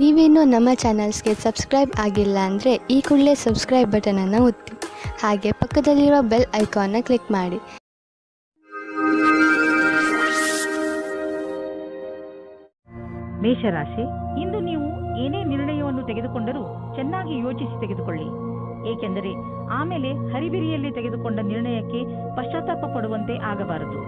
ನೀವೇನೂ ನಮ್ಮ ಚಾನಲ್ಸ್ಗೆ ಸಬ್ಸ್ಕ್ರೈಬ್ ಆಗಿಲ್ಲ ಅಂದರೆ ಈ ಕೂಡಲೇ ಸಬ್ಸ್ಕ್ರೈಬ್ ಬಟನನ್ನು ಒತ್ತಿ ಹಾಗೆ ಪಕ್ಕದಲ್ಲಿರುವ ಬೆಲ್ ಐಕಾನ್ನ ಕ್ಲಿಕ್ ಮಾಡಿ. ಮೇಷರಾಶಿ, ಇಂದು ನೀವು ಏನೇ ನಿರ್ಣಯವನ್ನು ತೆಗೆದುಕೊಂಡರೂ ಚೆನ್ನಾಗಿ ಯೋಚಿಸಿ ತೆಗೆದುಕೊಳ್ಳಿ. ಏಕೆಂದರೆ ಆಮೇಲೆ ಹರಿಬಿರಿಯಲ್ಲಿ ತೆಗೆದುಕೊಂಡ ನಿರ್ಣಯಕ್ಕೆ ಪಶ್ಚಾತ್ತಾಪ ಪಡುವಂತೆ ಆಗಬಾರದು.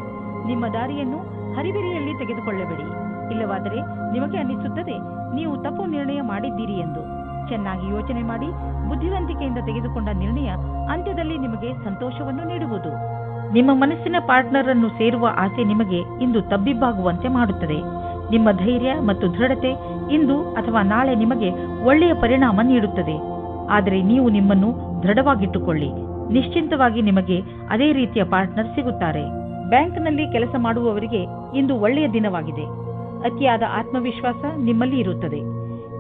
ನಿಮ್ಮ ದಾರಿಯನ್ನು ಹರಿಬಿರಿಯಲ್ಲಿ ತೆಗೆದುಕೊಳ್ಳಬೇಡಿ. ಇಲ್ಲವಾದರೆ ನಿಮಗೆ ಅನ್ನಿಸುತ್ತದೆ ನೀವು ತಪ್ಪು ನಿರ್ಣಯ ಮಾಡಿದ್ದೀರಿ ಎಂದು. ಚೆನ್ನಾಗಿ ಯೋಚನೆ ಮಾಡಿ ಬುದ್ಧಿವಂತಿಕೆಯಿಂದ ತೆಗೆದುಕೊಂಡ ನಿರ್ಣಯ ಅಂತ್ಯದಲ್ಲಿ ನಿಮಗೆ ಸಂತೋಷವನ್ನು ನೀಡುವುದು. ನಿಮ್ಮ ಮನಸ್ಸಿನ ಪಾರ್ಟ್ನರ್ ಅನ್ನು ಸೇರುವ ಆಸೆ ನಿಮಗೆ ಇಂದು ತಬ್ಬಿಬ್ಬಾಗುವಂತೆ ಮಾಡುತ್ತದೆ. ನಿಮ್ಮ ಧೈರ್ಯ ಮತ್ತು ದೃಢತೆ ಇಂದು ಅಥವಾ ನಾಳೆ ನಿಮಗೆ ಒಳ್ಳೆಯ ಪರಿಣಾಮ ನೀಡುತ್ತದೆ. ಆದರೆ ನೀವು ನಿಮ್ಮನ್ನು ದೃಢವಾಗಿಟ್ಟುಕೊಳ್ಳಿ. ನಿಶ್ಚಿಂತವಾಗಿ ನಿಮಗೆ ಅದೇ ರೀತಿಯ ಪಾರ್ಟ್ನರ್ ಸಿಗುತ್ತಾರೆ. ಬ್ಯಾಂಕ್ನಲ್ಲಿ ಕೆಲಸ ಮಾಡುವವರಿಗೆ ಇಂದು ಒಳ್ಳೆಯ ದಿನವಾಗಿದೆ. ಅತಿಯಾದ ಆತ್ಮವಿಶ್ವಾಸ ನಿಮ್ಮಲ್ಲಿ ಇರುತ್ತದೆ.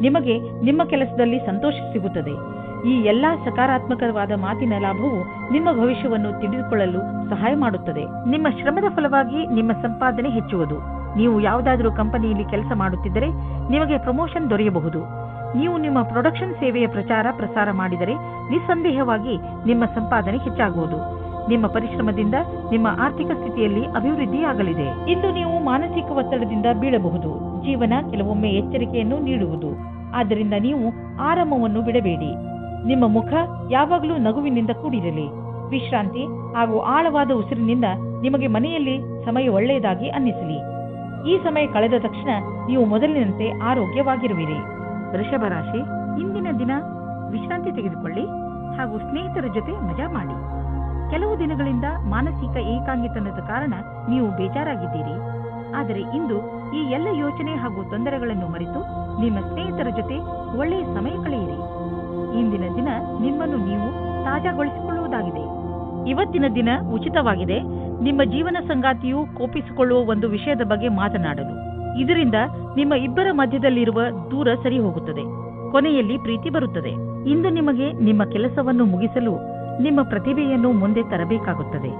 ನಿಮಗೆ ನಿಮ್ಮ ಕೆಲಸದಲ್ಲಿ ಸಂತೋಷ ಸಿಗುತ್ತದೆ. ಈ ಎಲ್ಲಾ ಸಕಾರಾತ್ಮಕವಾದ ಮಾತಿನ ಲಾಭವು ನಿಮ್ಮ ಭವಿಷ್ಯವನ್ನು ತಿಳಿದುಕೊಳ್ಳಲು ಸಹಾಯ ಮಾಡುತ್ತದೆ. ನಿಮ್ಮ ಶ್ರಮದ ಫಲವಾಗಿ ನಿಮ್ಮ ಸಂಪಾದನೆ ಹೆಚ್ಚುವುದು. ನೀವು ಯಾವುದಾದರೂ ಕಂಪನಿಯಲ್ಲಿ ಕೆಲಸ ಮಾಡುತ್ತಿದ್ದರೆ ನಿಮಗೆ ಪ್ರಮೋಷನ್ ದೊರೆಯಬಹುದು. ನೀವು ನಿಮ್ಮ ಪ್ರೊಡಕ್ಷನ್ ಸೇವೆಯ ಪ್ರಸಾರ ಮಾಡಿದರೆ ನಿಸ್ಸಂದೇಹವಾಗಿ ನಿಮ್ಮ ಸಂಪಾದನೆ ಹೆಚ್ಚಾಗುವುದು. ನಿಮ್ಮ ಪರಿಶ್ರಮದಿಂದ ನಿಮ್ಮ ಆರ್ಥಿಕ ಸ್ಥಿತಿಯಲ್ಲಿ ಅಭಿವೃದ್ಧಿಯಾಗಲಿದೆ. ಇಂದು ನೀವು ಮಾನಸಿಕ ಒತ್ತಡದಿಂದ ಬೀಳಬಹುದು. ಜೀವನ ಕೆಲವೊಮ್ಮೆ ಎಚ್ಚರಿಕೆಯನ್ನು ನೀಡುವುದು. ಆದ್ದರಿಂದ ನೀವು ಆರಾಮವನ್ನು ಬಿಡಬೇಡಿ. ನಿಮ್ಮ ಮುಖ ಯಾವಾಗಲೂ ನಗುವಿನಿಂದ ಕೂಡಿರಲಿ. ವಿಶ್ರಾಂತಿ ಹಾಗೂ ಆಳವಾದ ಉಸಿರಿನಿಂದ ನಿಮಗೆ ಮನೆಯಲ್ಲಿ ಸಮಯ ಒಳ್ಳೆಯದಾಗಿ ಅನ್ನಿಸಲಿ. ಈ ಸಮಯ ಕಳೆದ ತಕ್ಷಣ ನೀವು ಮೊದಲಿನಂತೆ ಆರೋಗ್ಯವಾಗಿರುವಿರಿ. ವೃಷಭ ರಾಶಿ, ಇಂದಿನ ದಿನ ವಿಶ್ರಾಂತಿ ತೆಗೆದುಕೊಳ್ಳಿ ಹಾಗೂ ಸ್ನೇಹಿತರ ಜೊತೆ ಮಜಾ ಮಾಡಿ. ಕೆಲವು ದಿನಗಳಿಂದ ಮಾನಸಿಕ ಏಕಾಂಗಿತನದ ಕಾರಣ ನೀವು ಬೇಜಾರಾಗಿದ್ದೀರಿ. ಆದರೆ ಇಂದು ಈ ಎಲ್ಲ ಯೋಚನೆ ಹಾಗೂ ತೊಂದರೆಗಳನ್ನು ಮರೆತು ನಿಮ್ಮ ಸ್ನೇಹಿತರ ಜೊತೆ ಒಳ್ಳೆಯ ಸಮಯ ಕಳೆಯಿರಿ. ಇಂದಿನ ದಿನ ನಿಮ್ಮನ್ನು ನೀವು ತಾಜಾಗೊಳಿಸಿಕೊಳ್ಳುವುದಾಗಿದೆ. ಇವತ್ತಿನ ದಿನ ಉಚಿತವಾಗಿದೆ. ನಿಮ್ಮ ಜೀವನ ಸಂಗಾತಿಯು ಕೋಪಿಸಿಕೊಳ್ಳುವ ಒಂದು ವಿಷಯದ ಬಗ್ಗೆ ಮಾತನಾಡಲು. ಇದರಿಂದ ನಿಮ್ಮ ಇಬ್ಬರ ಮಧ್ಯದಲ್ಲಿರುವ ದೂರ ಸರಿ ಹೋಗುತ್ತದೆ. ಕೊನೆಯಲ್ಲಿ ಪ್ರೀತಿ ಬರುತ್ತದೆ. ಇಂದು ನಿಮಗೆ ನಿಮ್ಮ ಕೆಲಸವನ್ನು ಮುಗಿಸಲು ನಿಮ್ಮ ಪ್ರತಿಭೆಯನ್ನು ಮುಂದೆ ತರಬೇಕಾಗುತ್ತದೆ.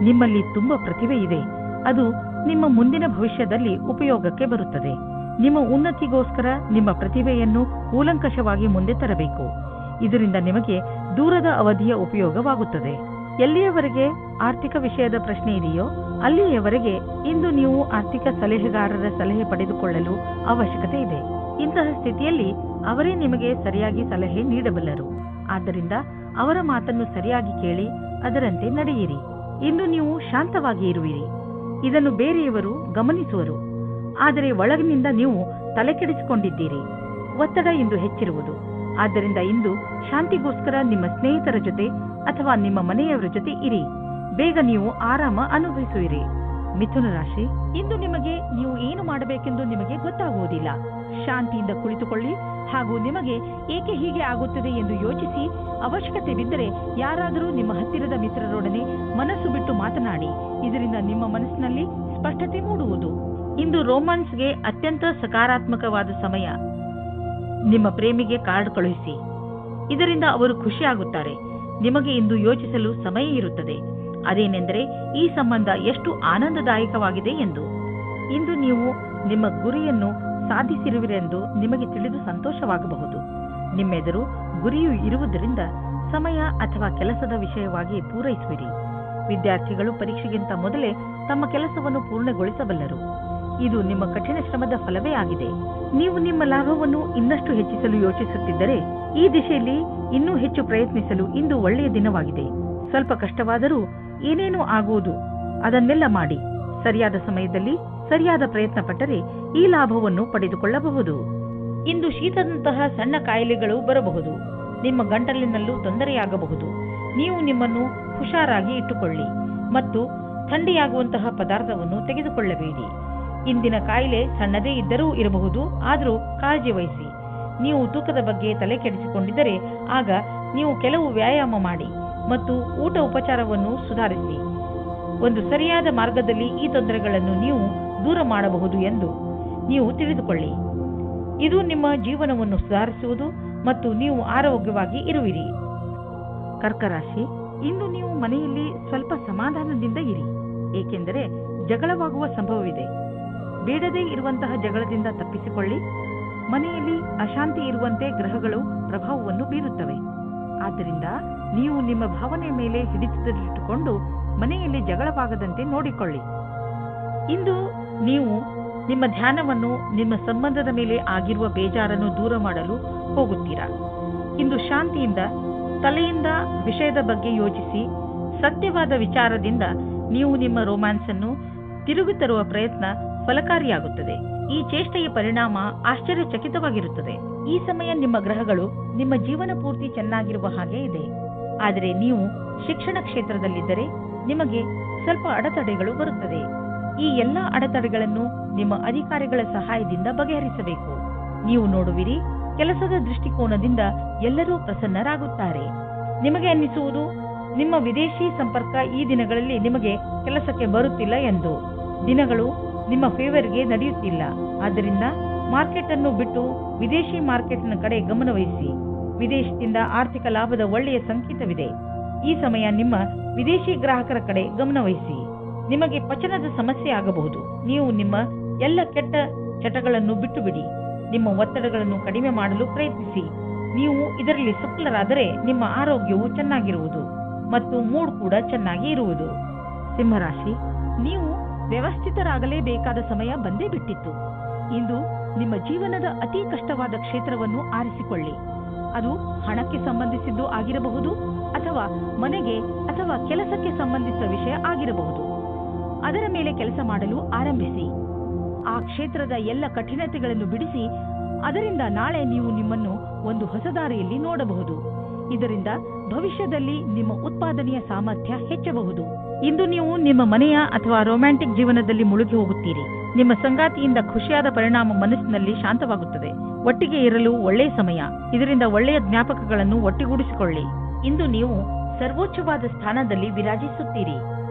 ನಿಮ್ಮಲ್ಲಿ ತುಂಬಾ ಪ್ರತಿಭೆ ಇದೆ. ಅದು ನಿಮ್ಮ ಮುಂದಿನ ಭವಿಷ್ಯದಲ್ಲಿ ಉಪಯೋಗಕ್ಕೆ ಬರುತ್ತದೆ. ನಿಮ್ಮ ಉನ್ನತಿಗೋಸ್ಕರ ನಿಮ್ಮ ಪ್ರತಿಭೆಯನ್ನು ಕೂಲಂಕಷವಾಗಿ ಮುಂದೆ ತರಬೇಕು. ಇದರಿಂದ ನಿಮಗೆ ದೂರದ ಅವಧಿಯ ಉಪಯೋಗವಾಗುತ್ತದೆ. ಎಲ್ಲಿಯವರೆಗೆ ಆರ್ಥಿಕ ವಿಷಯದ ಪ್ರಶ್ನೆ ಇದೆಯೋ ಅಲ್ಲಿಯವರೆಗೆ ಇಂದು ನೀವು ಆರ್ಥಿಕ ಸಲಹೆಗಾರರ ಸಲಹೆ ಪಡೆದುಕೊಳ್ಳಲು ಅವಶ್ಯಕತೆ ಇದೆ. ಇಂತಹ ಸ್ಥಿತಿಯಲ್ಲಿ ಅವರೇ ನಿಮಗೆ ಸರಿಯಾಗಿ ಸಲಹೆ ನೀಡಬಲ್ಲರು. ಆದ್ದರಿಂದ ಅವರ ಮಾತನ್ನು ಸರಿಯಾಗಿ ಕೇಳಿ ಅದರಂತೆ ನಡೆಯಿರಿ. ಇಂದು ನೀವು ಶಾಂತವಾಗಿ ಇರುವಿರಿ. ಇದನ್ನು ಬೇರೆಯವರು ಗಮನಿಸುವರು. ಆದರೆ ಒಳಗಿನಿಂದ ನೀವು ತಲೆಕೆಡಿಸಿಕೊಂಡಿದ್ದೀರಿ. ಒತ್ತಡ ಇಂದು ಹೆಚ್ಚಿರುವುದು. ಆದ್ದರಿಂದ ಇಂದು ಶಾಂತಿಗೋಸ್ಕರ ನಿಮ್ಮ ಸ್ನೇಹಿತರ ಜೊತೆ ಅಥವಾ ನಿಮ್ಮ ಮನೆಯವರ ಜೊತೆ ಇರಿ. ಬೇಗ ನೀವು ಆರಾಮ ಅನುಭವಿಸುವಿರಿ. ಮಿಥುನ ರಾಶಿ, ಇಂದು ನಿಮಗೆ ನೀವು ಏನು ಮಾಡಬೇಕೆಂದು ನಿಮಗೆ ಗೊತ್ತಾಗುವುದಿಲ್ಲ. ಶಾಂತಿಯಿಂದ ಕುಳಿತುಕೊಳ್ಳಿ ಹಾಗೂ ನಿಮಗೆ ಏಕೆ ಹೀಗೆ ಆಗುತ್ತದೆ ಎಂದು ಯೋಚಿಸಿ ಅವಶ್ಯಕತೆ ಬಿದ್ದರೆ ಯಾರಾದರೂ ನಿಮ್ಮ ಹತ್ತಿರದ ಮಿತ್ರರೊಡನೆ ಮನಸ್ಸು ಬಿಟ್ಟು ಮಾತನಾಡಿ. ಇದರಿಂದ ನಿಮ್ಮ ಮನಸ್ಸಿನಲ್ಲಿ ಸ್ಪಷ್ಟತೆ ಮೂಡುವುದು. ಇಂದು ರೋಮಾನ್ಸ್ಗೆ ಅತ್ಯಂತ ಸಕಾರಾತ್ಮಕವಾದ ಸಮಯ. ನಿಮ್ಮ ಪ್ರೇಮಿಗೆ ಕಾರ್ಡ್ ಕಳುಹಿಸಿ. ಇದರಿಂದ ಅವರು ಖುಷಿಯಾಗುತ್ತಾರೆ. ನಿಮಗೆ ಇಂದು ಯೋಚಿಸಲು ಸಮಯ ಇರುತ್ತದೆ. ಅದೇನೆಂದರೆ ಈ ಸಂಬಂಧ ಎಷ್ಟು ಆನಂದದಾಯಕವಾಗಿದೆ ಎಂದು. ಇಂದು ನೀವು ನಿಮ್ಮ ಗುರಿಯನ್ನು ಸಾಧಿಸಿರುವಿರೆಂದು ನಿಮಗೆ ತಿಳಿದು ಸಂತೋಷವಾಗಬಹುದು. ನಿಮ್ಮೆದುರು ಗುರಿಯು ಇರುವುದರಿಂದ ಸಮಯ ಅಥವಾ ಕೆಲಸದ ವಿಷಯವಾಗಿ ಪೂರೈಸುವಿರಿ. ವಿದ್ಯಾರ್ಥಿಗಳು ಪರೀಕ್ಷೆಗಿಂತ ಮೊದಲೇ ತಮ್ಮ ಕೆಲಸವನ್ನು ಪೂರ್ಣಗೊಳಿಸಬಲ್ಲರು. ಇದು ನಿಮ್ಮ ಕಠಿಣ ಶ್ರಮದ ಫಲವೇ ಆಗಿದೆ. ನೀವು ನಿಮ್ಮ ಲಾಭವನ್ನು ಇನ್ನಷ್ಟು ಹೆಚ್ಚಿಸಲು ಯೋಚಿಸುತ್ತಿದ್ದರೆ ಈ ದಿಶೆಯಲ್ಲಿ ಇನ್ನೂ ಹೆಚ್ಚು ಪ್ರಯತ್ನಿಸಲು ಇಂದು ಒಳ್ಳೆಯ ದಿನವಾಗಿದೆ. ಸ್ವಲ್ಪ ಕಷ್ಟವಾದರೂ ಏನೇನೂ ಆಗುವುದು, ಅದನ್ನೆಲ್ಲ ಮಾಡಿ ಸರಿಯಾದ ಸಮಯದಲ್ಲಿ ಸರಿಯಾದ ಪ್ರಯತ್ನ ಪಟ್ಟರೆ ಈ ಲಾಭವನ್ನು ಪಡೆದುಕೊಳ್ಳಬಹುದು. ಇಂದು ಶೀತದಂತಹ ಸಣ್ಣ ಕಾಯಿಲೆಗಳು ಬರಬಹುದು. ನಿಮ್ಮ ಗಂಟಲಿನಲ್ಲೂ ತೊಂದರೆಯಾಗಬಹುದು. ನೀವು ನಿಮ್ಮನ್ನು ಹುಷಾರಾಗಿ ಇಟ್ಟುಕೊಳ್ಳಿ ಮತ್ತು ಥಂಡಿಯಾಗುವಂತಹ ಪದಾರ್ಥವನ್ನು ತೆಗೆದುಕೊಳ್ಳಬೇಡಿ. ಇಂದಿನ ಕಾಯಿಲೆ ಸಣ್ಣದೇ ಇದ್ದರೂ ಇರಬಹುದು. ಆದರೂ ಕಾಳಜಿ ವಹಿಸಿ. ನೀವು ತೂಕದ ಬಗ್ಗೆ ತಲೆ ಕೆಡಿಸಿಕೊಂಡಿದ್ದರೆ ಆಗ ನೀವು ಕೆಲವು ವ್ಯಾಯಾಮ ಮಾಡಿ ಮತ್ತು ಊಟ ಉಪಚಾರವನ್ನು ಸುಧಾರಿಸಿ. ಒಂದು ಸರಿಯಾದ ಮಾರ್ಗದಲ್ಲಿ ಈ ತೊಂದರೆಗಳನ್ನು ನೀವು ದೂರ ಮಾಡಬಹುದು ಎಂದು ನೀವು ತಿಳಿದುಕೊಳ್ಳಿ. ಇದು ನಿಮ್ಮ ಜೀವನವನ್ನು ಸುಧಾರಿಸುವುದು ಮತ್ತು ನೀವು ಆರೋಗ್ಯವಾಗಿ ಇರುವಿರಿ. ಕರ್ಕ ರಾಶಿ, ಇಂದು ನೀವು ಮನೆಯಲ್ಲಿ ಸ್ವಲ್ಪ ಸಮಾಧಾನದಿಂದ ಇರಿ. ಏಕೆಂದರೆ ಜಗಳವಾಗುವ ಸಂಭವವಿದೆ. ಬೇಡದೇ ಇರುವಂತಹ ಜಗಳದಿಂದ ತಪ್ಪಿಸಿಕೊಳ್ಳಿ. ಮನೆಯಲ್ಲಿ ಅಶಾಂತಿ ಇರುವಂತೆ ಗ್ರಹಗಳು ಪ್ರಭಾವವನ್ನು ಬೀರುತ್ತವೆ. ಆದ್ದರಿಂದ ನೀವು ನಿಮ್ಮ ಭಾವನೆ ಮೇಲೆ ಹಿಡಿತದಲ್ಲಿಟ್ಟುಕೊಂಡು ಮನೆಯಲ್ಲಿ ಜಗಳವಾಗದಂತೆ ನೋಡಿಕೊಳ್ಳಿ. ಇಂದು ನೀವು ನಿಮ್ಮ ಧ್ಯಾನವನ್ನು ನಿಮ್ಮ ಸಂಬಂಧದ ಮೇಲೆ ಆಗಿರುವ ಬೇಜಾರನ್ನು ದೂರ ಮಾಡಲು ಹೋಗುತ್ತೀರಾ. ಇಂದು ಶಾಂತಿಯಿಂದ ತಲೆಯಿಂದ ವಿಷಯದ ಬಗ್ಗೆ ಯೋಚಿಸಿ ಸತ್ಯವಾದ ವಿಚಾರದಿಂದ ನೀವು ನಿಮ್ಮ ರೊಮ್ಯಾನ್ಸ್ ಅನ್ನು ತಿರುಗಿ ತರುವ ಪ್ರಯತ್ನ ಫಲಕಾರಿಯಾಗುತ್ತದೆ. ಈ ಚೇಷ್ಟೆಯ ಪರಿಣಾಮ ಆಶ್ಚರ್ಯಚಕಿತವಾಗಿರುತ್ತದೆ. ಈ ಸಮಯ ನಿಮ್ಮ ಗ್ರಹಗಳು ನಿಮ್ಮ ಜೀವನ ಪೂರ್ತಿ ಚೆನ್ನಾಗಿರುವ ಹಾಗೆ ಇದೆ. ಆದರೆ ನೀವು ಶಿಕ್ಷಣ ಕ್ಷೇತ್ರದಲ್ಲಿದ್ದರೆ ನಿಮಗೆ ಸ್ವಲ್ಪ ಅಡೆತಡೆಗಳು ಬರುತ್ತದೆ. ಈ ಎಲ್ಲ ಅಡೆತಡೆಗಳನ್ನು ನಿಮ್ಮ ಅಧಿಕಾರಿಗಳ ಸಹಾಯದಿಂದ ಬಗೆಹರಿಸಬೇಕು. ನೀವು ನೋಡುವಿರಿ, ಕೆಲಸದ ದೃಷ್ಟಿಕೋನದಿಂದ ಎಲ್ಲರೂ ಪ್ರಸನ್ನರಾಗುತ್ತಾರೆ. ನಿಮಗೆ ಅನ್ನಿಸುವುದು ನಿಮ್ಮ ವಿದೇಶಿ ಸಂಪರ್ಕ ಈ ದಿನಗಳಲ್ಲಿ ನಿಮಗೆ ಕೆಲಸಕ್ಕೆ ಬರುತ್ತಿಲ್ಲ ಎಂದು. ದಿನಗಳು ನಿಮ್ಮ ಫೇವರ್ಗೆ ನಡೆಯುತ್ತಿಲ್ಲ. ಆದ್ದರಿಂದ ಮಾರ್ಕೆಟ್ ಅನ್ನು ಬಿಟ್ಟು ವಿದೇಶಿ ಮಾರ್ಕೆಟ್ನ ಕಡೆ ಗಮನವಹಿಸಿ. ವಿದೇಶದಿಂದ ಆರ್ಥಿಕ ಲಾಭದ ಒಳ್ಳೆಯ ಸಂಕೇತವಿದೆ. ಈ ಸಮಯ ನಿಮ್ಮ ವಿದೇಶಿ ಗ್ರಾಹಕರ ಕಡೆ ಗಮನವಹಿಸಿ. ನಿಮಗೆ ಪಚನದ ಸಮಸ್ಯೆ ಆಗಬಹುದು. ನೀವು ನಿಮ್ಮ ಎಲ್ಲ ಕೆಟ್ಟ ಚಟಗಳನ್ನು ಬಿಟ್ಟು ಬಿಡಿ. ನಿಮ್ಮ ಒತ್ತಡಗಳನ್ನು ಕಡಿಮೆ ಮಾಡಲು ಪ್ರಯತ್ನಿಸಿ. ನೀವು ಇದರಲ್ಲಿ ಸಫಲರಾದರೆ ನಿಮ್ಮ ಆರೋಗ್ಯವು ಚೆನ್ನಾಗಿರುವುದು ಮತ್ತು ಮೂಡ್ ಕೂಡ ಚೆನ್ನಾಗಿ ಇರುವುದು. ಸಿಂಹರಾಶಿ, ನೀವು ವ್ಯವಸ್ಥಿತರಾಗಲೇಬೇಕಾದ ಸಮಯ ಬಂದೇ ಬಿಟ್ಟಿತ್ತು. ಇಂದು ನಿಮ್ಮ ಜೀವನದ ಅತಿ ಕಷ್ಟವಾದ ಕ್ಷೇತ್ರವನ್ನು ಆರಿಸಿಕೊಳ್ಳಿ. ಅದು ಹಣಕ್ಕೆ ಸಂಬಂಧಿಸಿದ್ದು ಆಗಿರಬಹುದು, ಅಥವಾ ಮನೆಗೆ ಅಥವಾ ಕೆಲಸಕ್ಕೆ ಸಂಬಂಧಿಸಿದ ವಿಷಯ ಆಗಿರಬಹುದು. ಅದರ ಮೇಲೆ ಕೆಲಸ ಮಾಡಲು ಆರಂಭಿಸಿ. ಆ ಕ್ಷೇತ್ರದ ಎಲ್ಲ ಕಠಿಣತೆಗಳನ್ನು ಬಿಡಿಸಿ. ಅದರಿಂದ ನಾಳೆ ನೀವು ನಿಮ್ಮನ್ನು ಒಂದು ಹೊಸ ದಾರಿಯಲ್ಲಿ ನೋಡಬಹುದು. ಇದರಿಂದ ಭವಿಷ್ಯದಲ್ಲಿ ನಿಮ್ಮ ಉತ್ಪಾದನೆಯ ಸಾಮರ್ಥ್ಯ ಹೆಚ್ಚಬಹುದು. ಇಂದು ನೀವು ನಿಮ್ಮ ಮನೆಯ ಅಥವಾ ರೊಮ್ಯಾಂಟಿಕ್ ಜೀವನದಲ್ಲಿ ಮುಳುಗಿ ಹೋಗುತ್ತೀರಿ. ನಿಮ್ಮ ಸಂಗಾತಿಯಿಂದ ಖುಷಿಯಾದ ಪರಿಣಾಮ ಮನಸ್ಸಿನಲ್ಲಿ ಶಾಂತವಾಗುತ್ತದೆ. ಒಟ್ಟಿಗೆ ಇರಲು ಒಳ್ಳೆಯ ಸಮಯ. ಇದರಿಂದ ಒಳ್ಳೆಯ ಜ್ಞಾಪಕಗಳನ್ನು ಒಟ್ಟಿಗೂಡಿಸಿಕೊಳ್ಳಿ. ಇಂದು ನೀವು ಸರ್ವೋಚ್ಚವಾದ ಸ್ಥಾನದಲ್ಲಿ ವಿರಾಜಿಸುತ್ತೀರಿ.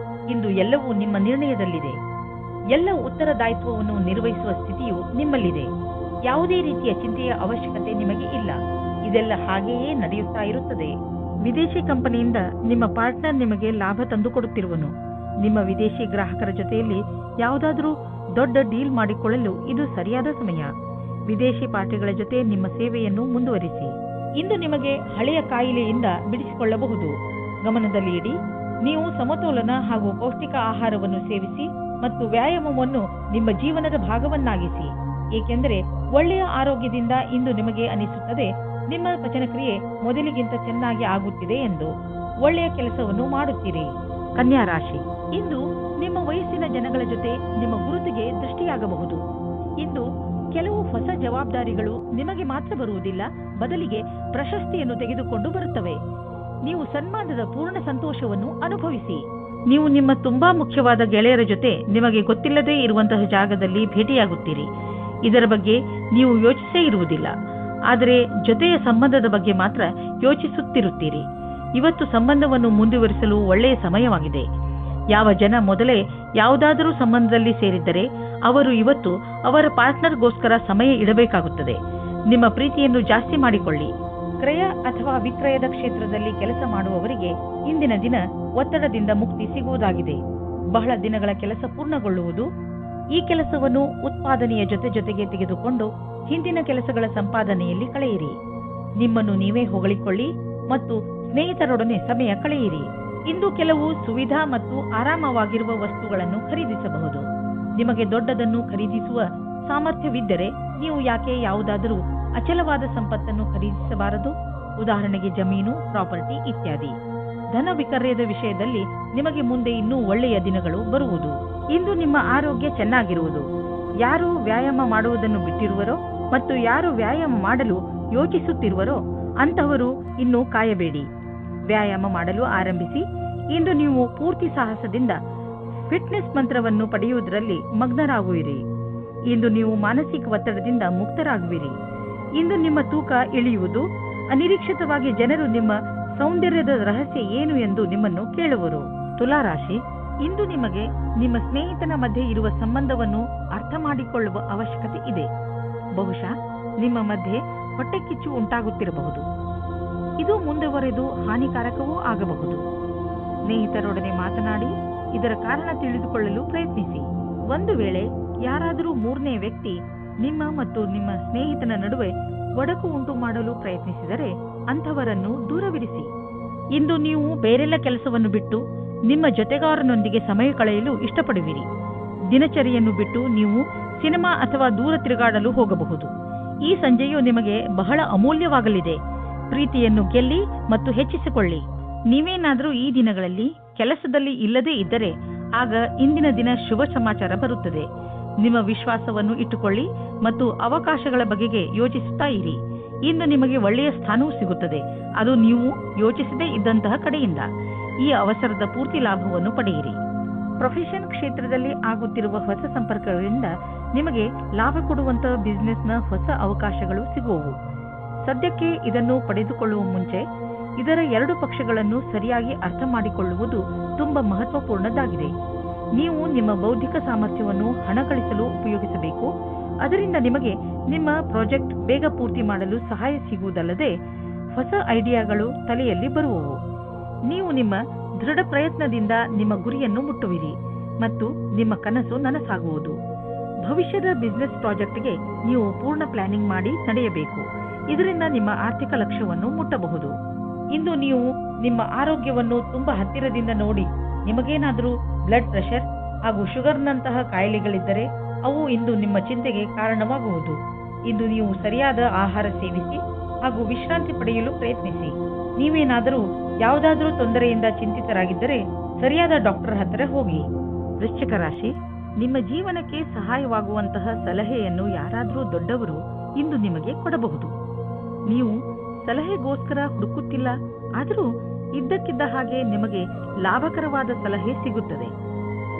ಇಂದು ಎಲ್ಲವೂ ನಿಮ್ಮ ನಿರ್ಣಯದಲ್ಲಿದೆ. ಎಲ್ಲ ಉತ್ತರದಾಯಿತ್ವವನ್ನು ನಿರ್ವಹಿಸುವ ಸ್ಥಿತಿಯು ನಿಮ್ಮಲ್ಲಿದೆ. ಯಾವುದೇ ರೀತಿಯ ಚಿಂತೆಯ ಅವಶ್ಯಕತೆ ನಿಮಗೆ ಇಲ್ಲ. ಇದೆಲ್ಲ ಹಾಗೆಯೇ ನಡೆಯುತ್ತಾ ಇರುತ್ತದೆ. ವಿದೇಶಿ ಕಂಪನಿಯಿಂದ ನಿಮ್ಮ ಪಾರ್ಟ್ನರ್ ನಿಮಗೆ ಲಾಭ ತಂದುಕೊಡುತ್ತಿರುವನು. ನಿಮ್ಮ ವಿದೇಶಿ ಗ್ರಾಹಕರ ಜೊತೆಯಲ್ಲಿ ಯಾವುದಾದರೂ ದೊಡ್ಡ ಡೀಲ್ ಮಾಡಿಕೊಳ್ಳಲು ಇದು ಸರಿಯಾದ ಸಮಯ. ವಿದೇಶಿ ಪಾರ್ಟಿಗಳ ಜೊತೆ ನಿಮ್ಮ ಸೇವೆಯನ್ನು ಮುಂದುವರಿಸಿ. ಇಂದು ನಿಮಗೆ ಹಳೆಯ ಕಾಯಿಲೆಯಿಂದ ಬಿಡಿಸಿಕೊಳ್ಳಬಹುದು. ಗಮನದಲ್ಲಿ ಇಡಿ, ನೀವು ಸಮತೋಲನ ಹಾಗೂ ಪೌಷ್ಟಿಕ ಆಹಾರವನ್ನು ಸೇವಿಸಿ ಮತ್ತು ವ್ಯಾಯಾಮವನ್ನು ನಿಮ್ಮ ಜೀವನದ ಭಾಗವನ್ನಾಗಿಸಿ. ಏಕೆಂದರೆ ಒಳ್ಳೆಯ ಆರೋಗ್ಯದಿಂದ ಇಂದು ನಿಮಗೆ ಅನಿಸುತ್ತದೆ ನಿಮ್ಮ ಪಚನಕ್ರಿಯೆ ಮೊದಲಿಗಿಂತ ಚೆನ್ನಾಗಿ ಆಗುತ್ತಿದೆ ಎಂದು. ಒಳ್ಳೆಯ ಕೆಲಸವನ್ನು ಮಾಡುತ್ತೀರಿ. ಕನ್ಯಾ ರಾಶಿ, ಇಂದು ನಿಮ್ಮ ವಯಸ್ಸಿನ ಜನಗಳ ಜೊತೆ ನಿಮ್ಮ ಗುರುತಿಗೆ ದೃಷ್ಟಿಯಾಗಬಹುದು. ಇಂದು ಕೆಲವು ಹೊಸ ಜವಾಬ್ದಾರಿಗಳು ನಿಮಗೆ ಮಾತ್ರ ಬರುವುದಿಲ್ಲ, ಬದಲಿಗೆ ಪ್ರಶಸ್ತಿಯನ್ನು ತೆಗೆದುಕೊಂಡು ಬರುತ್ತವೆ. ನೀವು ಸನ್ಮಾನದ ಪೂರ್ಣ ಸಂತೋಷವನ್ನು ಅನುಭವಿಸಿ. ನೀವು ನಿಮ್ಮ ತುಂಬಾ ಮುಖ್ಯವಾದ ಗೆಳೆಯರ ಜೊತೆ ನಿಮಗೆ ಗೊತ್ತಿಲ್ಲದೇ ಇರುವಂತಹ ಜಾಗದಲ್ಲಿ ಭೇಟಿಯಾಗುತ್ತೀರಿ. ಇದರ ಬಗ್ಗೆ ನೀವು ಯೋಚಿಸೇ ಇರುವುದಿಲ್ಲ, ಆದರೆ ಜೊತೆಯ ಸಂಬಂಧದ ಬಗ್ಗೆ ಮಾತ್ರ ಯೋಚಿಸುತ್ತಿರುತ್ತೀರಿ. ಇವತ್ತು ಸಂಬಂಧವನ್ನು ಮುಂದುವರಿಸಲು ಒಳ್ಳೆಯ ಸಮಯವಾಗಿದೆ. ಯಾವ ಜನ ಮೊದಲೇ ಯಾವುದಾದರೂ ಸಂಬಂಧದಲ್ಲಿ ಸೇರಿದ್ದರೆ ಅವರು ಇವತ್ತು ಅವರ ಪಾರ್ಟ್ನರ್ಗೋಸ್ಕರ ಸಮಯ ಇಡಬೇಕಾಗುತ್ತದೆ. ನಿಮ್ಮ ಪ್ರೀತಿಯನ್ನು ಜಾಸ್ತಿ ಮಾಡಿಕೊಳ್ಳಿ. ಕ್ರಯ ಅಥವಾ ವಿಕ್ರಯದ ಕ್ಷೇತ್ರದಲ್ಲಿ ಕೆಲಸ ಮಾಡುವವರಿಗೆ ಇಂದಿನ ದಿನ ಒತ್ತಡದಿಂದ ಮುಕ್ತಿ ಸಿಗುವುದಾಗಿದೆ. ಬಹಳ ದಿನಗಳ ಕೆಲಸ ಪೂರ್ಣಗೊಳ್ಳುವುದು. ಈ ಕೆಲಸವನ್ನು ಉತ್ಪಾದನೆಯ ಜೊತೆಗೆ ತೆಗೆದುಕೊಂಡು ಹಿಂದಿನ ಕೆಲಸಗಳ ಸಂಪಾದನೆಯಲ್ಲಿ ಕಳೆಯಿರಿ. ನಿಮ್ಮನ್ನು ನೀವೇ ಹೊಗಳಿಕೊಳ್ಳಿ ಮತ್ತು ಸ್ನೇಹಿತರೊಡನೆ ಸಮಯ ಕಳೆಯಿರಿ. ಇಂದು ಕೆಲವು ಸುವಿಧಾ ಮತ್ತು ಆರಾಮವಾಗಿರುವ ವಸ್ತುಗಳನ್ನು ಖರೀದಿಸಬಹುದು. ನಿಮಗೆ ದೊಡ್ಡದನ್ನು ಖರೀದಿಸುವ ಸಾಮರ್ಥ್ಯವಿದ್ದರೆ ನೀವು ಯಾಕೆ ಯಾವುದಾದರೂ ಅಚಲವಾದ ಸಂಪತ್ತನ್ನು ಖರೀದಿಸಬಾರದು? ಉದಾಹರಣೆಗೆ ಜಮೀನು, ಪ್ರಾಪರ್ಟಿ ಇತ್ಯಾದಿ. ಧನ ವಿಕರ್ಯದ ವಿಷಯದಲ್ಲಿ ನಿಮಗೆ ಮುಂದೆ ಇನ್ನೂ ಒಳ್ಳೆಯ ದಿನಗಳು ಬರುವುದು. ಇಂದು ನಿಮ್ಮ ಆರೋಗ್ಯ ಚೆನ್ನಾಗಿರುವುದು. ಯಾರು ವ್ಯಾಯಾಮ ಮಾಡುವುದನ್ನು ಬಿಟ್ಟಿರುವರೋ ಮತ್ತು ಯಾರು ವ್ಯಾಯಾಮ ಮಾಡಲು ಯೋಚಿಸುತ್ತಿರುವರೋ ಅಂತಹವರು ಇನ್ನೂ ಕಾಯಬೇಡಿ. ವ್ಯಾಯಾಮ ಮಾಡಲು ಆರಂಭಿಸಿ. ಇಂದು ನೀವು ಪೂರ್ತಿ ಸಾಹಸದಿಂದ ಫಿಟ್ನೆಸ್ ಮಂತ್ರವನ್ನು ಪಡೆಯುವುದರಲ್ಲಿ ಮಗ್ನರಾಗುವಿರಿ. ಇಂದು ನೀವು ಮಾನಸಿಕ ಒತ್ತಡದಿಂದ ಮುಕ್ತರಾಗುವಿರಿ. ಇಂದು ನಿಮ್ಮ ತೂಕ ಇಳಿಯುವುದು. ಅನಿರೀಕ್ಷಿತವಾಗಿ ಜನರು ನಿಮ್ಮ ಸೌಂದರ್ಯದ ರಹಸ್ಯ ಏನು ಎಂದು ನಿಮ್ಮನ್ನು ಕೇಳುವರು. ತುಲಾರಾಶಿ, ಇಂದು ನಿಮಗೆ ನಿಮ್ಮ ಸ್ನೇಹಿತನ ಮಧ್ಯೆ ಇರುವ ಸಂಬಂಧವನ್ನು ಅರ್ಥ ಮಾಡಿಕೊಳ್ಳುವ ಅವಶ್ಯಕತೆ ಇದೆ. ಬಹುಶಃ ನಿಮ್ಮ ಮಧ್ಯೆ ಹೊಟ್ಟೆ ಕಿಚ್ಚು ಉಂಟಾಗುತ್ತಿರಬಹುದು. ಇದು ಮುಂದುವರೆದು ಹಾನಿಕಾರಕವೂ ಆಗಬಹುದು. ಸ್ನೇಹಿತರೊಡನೆ ಮಾತನಾಡಿ ಇದರ ಕಾರಣ ತಿಳಿದುಕೊಳ್ಳಲು ಪ್ರಯತ್ನಿಸಿ. ಒಂದು ವೇಳೆ ಯಾರಾದರೂ ಮೂರನೇ ವ್ಯಕ್ತಿ ನಿಮ್ಮ ಮತ್ತು ನಿಮ್ಮ ಸ್ನೇಹಿತನ ನಡುವೆ ಒಡಕು ಉಂಟು ಮಾಡಲು ಪ್ರಯತ್ನಿಸಿದರೆ ಅಂಥವರನ್ನು ದೂರವಿರಿಸಿ. ಇಂದು ನೀವು ಬೇರೆಲ್ಲ ಕೆಲಸವನ್ನು ಬಿಟ್ಟು ನಿಮ್ಮ ಜೊತೆಗಾರನೊಂದಿಗೆ ಸಮಯ ಕಳೆಯಲು ಇಷ್ಟಪಡುವಿರಿ. ದಿನಚರಿಯನ್ನು ಬಿಟ್ಟು ನೀವು ಸಿನಿಮಾ ಅಥವಾ ದೂರ ತಿರುಗಾಡಲು ಹೋಗಬಹುದು. ಈ ಸಂಜೆಯು ನಿಮಗೆ ಬಹಳ ಅಮೂಲ್ಯವಾಗಲಿದೆ. ಪ್ರೀತಿಯನ್ನು ಗೆಲ್ಲಿ ಮತ್ತು ಹೆಚ್ಚಿಸಿಕೊಳ್ಳಿ. ನೀವೇನಾದರೂ ಈ ದಿನಗಳಲ್ಲಿ ಕೆಲಸದಲ್ಲಿ ಇಲ್ಲದೇ ಇದ್ದರೆ ಆಗ ಇಂದಿನ ದಿನ ಶುಭ ಸಮಾಚಾರ ಬರುತ್ತದೆ. ನಿಮ್ಮ ವಿಶ್ವಾಸವನ್ನು ಇಟ್ಟುಕೊಳ್ಳಿ ಮತ್ತು ಅವಕಾಶಗಳ ಬಗೆಗೆ ಯೋಚಿಸುತ್ತಾ ಇರಿ. ಇಂದು ನಿಮಗೆ ಒಳ್ಳೆಯ ಸ್ಥಾನವೂ ಸಿಗುತ್ತದೆ, ಅದು ನೀವು ಯೋಚಿಸದೇ ಇದ್ದಂತಹ ಕಡೆಯಿಂದ. ಈ ಅವಸರದ ಪೂರ್ತಿ ಲಾಭವನ್ನು ಪಡೆಯಿರಿ. ಪ್ರೊಫೆಷನ್ ಕ್ಷೇತ್ರದಲ್ಲಿ ಆಗುತ್ತಿರುವ ಹೊಸ ಸಂಪರ್ಕಗಳಿಂದ ನಿಮಗೆ ಲಾಭ ಕೊಡುವಂತಹ ಬಿಸಿನೆಸ್ನ ಹೊಸ ಅವಕಾಶಗಳು ಸಿಗುವವು. ಸದ್ಯಕ್ಕೆ ಇದನ್ನು ಪಡೆದುಕೊಳ್ಳುವ ಮುಂಚೆ ಇದರ 2 ಪಕ್ಷಗಳನ್ನು ಸರಿಯಾಗಿ ಅರ್ಥ ಮಾಡಿಕೊಳ್ಳುವುದು ತುಂಬಾ ಮಹತ್ವಪೂರ್ಣದ್ದಾಗಿದೆ. ನೀವು ನಿಮ್ಮ ಬೌದ್ಧಿಕ ಸಾಮರ್ಥ್ಯವನ್ನು ಹಣ ಗಳಿಸಲು ಉಪಯೋಗಿಸಬೇಕು. ಅದರಿಂದ ನಿಮಗೆ ನಿಮ್ಮ ಪ್ರಾಜೆಕ್ಟ್ ಬೇಗ ಪೂರ್ತಿ ಮಾಡಲು ಸಹಾಯ ಸಿಗುವುದಲ್ಲದೆ ಹೊಸ ಐಡಿಯಾಗಳು ತಲೆಯಲ್ಲಿ ಬರುವವು. ನೀವು ನಿಮ್ಮ ದೃಢ ಪ್ರಯತ್ನದಿಂದ ನಿಮ್ಮ ಗುರಿಯನ್ನು ಮುಟ್ಟುವಿರಿ ಮತ್ತು ನಿಮ್ಮ ಕನಸು ನನಸಾಗುವುದು. ಭವಿಷ್ಯದ ಬಿಸಿನೆಸ್ ಪ್ರಾಜೆಕ್ಟ್ಗೆ ನೀವು ಪೂರ್ಣ ಪ್ಲಾನಿಂಗ್ ಮಾಡಿ ನಡೆಯಬೇಕು. ಇದರಿಂದ ನಿಮ್ಮ ಆರ್ಥಿಕ ಲಕ್ಷ್ಯವನ್ನು ಮುಟ್ಟಬಹುದು. ಇಂದು ನೀವು ನಿಮ್ಮ ಆರೋಗ್ಯವನ್ನು ತುಂಬಾ ಹತ್ತಿರದಿಂದ ನೋಡಿ ನಿಮಗೇನಾದರೂ ಬ್ಲಡ್ ಪ್ರೆಷರ್ ಹಾಗೂ ಶುಗರ್ನಂತಹ ಕಾಯಿಲೆಗಳಿದ್ದರೆ ಅವು ಇಂದು ನಿಮ್ಮ ಚಿಂತೆಗೆ ಕಾರಣವಾಗುವುದು. ಇಂದು ನೀವು ಸರಿಯಾದ ಆಹಾರ ಸೇವಿಸಿ ಹಾಗೂ ವಿಶ್ರಾಂತಿ ಪಡೆಯಲು ಪ್ರಯತ್ನಿಸಿ. ನೀವೇನಾದರೂ ಯಾವುದಾದರೂ ತೊಂದರೆಯಿಂದ ಚಿಂತಿತರಾಗಿದ್ದರೆ ಸರಿಯಾದ ಡಾಕ್ಟರ್ ಹತ್ತಿರ ಹೋಗಿ. ವೃಶ್ಚಿಕ ರಾಶಿ, ನಿಮ್ಮ ಜೀವನಕ್ಕೆ ಸಹಾಯವಾಗುವಂತಹ ಸಲಹೆಯನ್ನು ಯಾರಾದರೂ ದೊಡ್ಡವರು ಇಂದು ನಿಮಗೆ ಕೊಡಬಹುದು. ನೀವು ಸಲಹೆಗೋಸ್ಕರ ಹುಡುಕುತ್ತಿಲ್ಲ, ಆದರೂ ಇದ್ದಕ್ಕಿದ್ದ ಹಾಗೆ ನಿಮಗೆ ಲಾಭಕರವಾದ ಸಲಹೆ ಸಿಗುತ್ತದೆ.